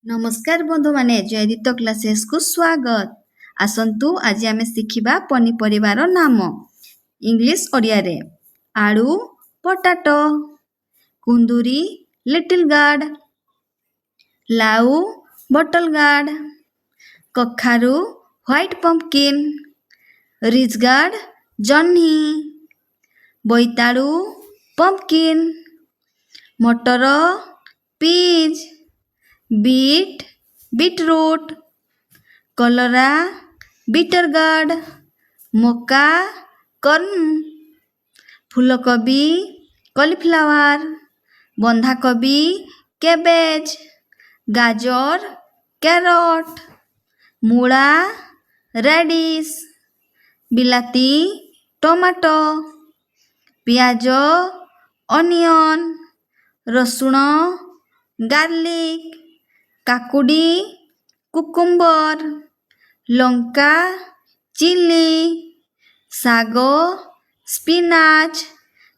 नमस्कार बंधु माने जयदित क्लासेस को स्वागत। आसंतु आज आमे शिखिबा पनीपरिवार नाम इंग्लिश ओडिया रे आलू पोटाटो, कुंदुरी लिटिल गार्ड, लाउ बटल गार्ड, कखारू व्हाइट पंपकिन, रिज गार्ड जन्ही, बोईतालू पंपकिन, मटर पीज, बीट बीटरूट, कलरा बीटर गार्ड, मका कॉर्न, फूलकोबी कॉलीफ्लावर, बंधाकोबी कैबेज, गाजर कैरट, मूला रेडिश, बिलाती टमाटो, पियाज अनियन, रसुण गार्लिक, काकुडी कुकुम्बर, लंका चिली, साग स्पिनाच,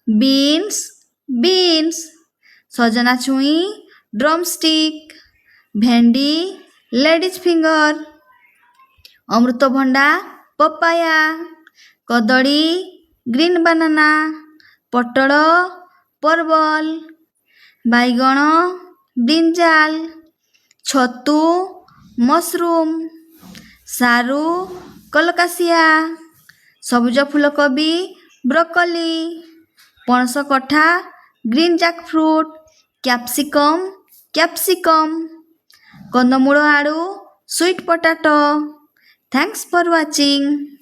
बीन्स, सजना छुई ड्रमस्टिक, भेंडी लेडीज फिंगर, अमृतभंडा पपाया, कदली ग्रीन बनाना, पटल परवल, बैगण ब्रिंजाल, छतु मशरूम, सारू कलकासिया, सबुज फूलकोबी ब्रोकोली, पणस कठा ग्रीन जैकफ्रूट, कैप्सिकम, कंदमूल आलू sweet potato. Thanks for watching.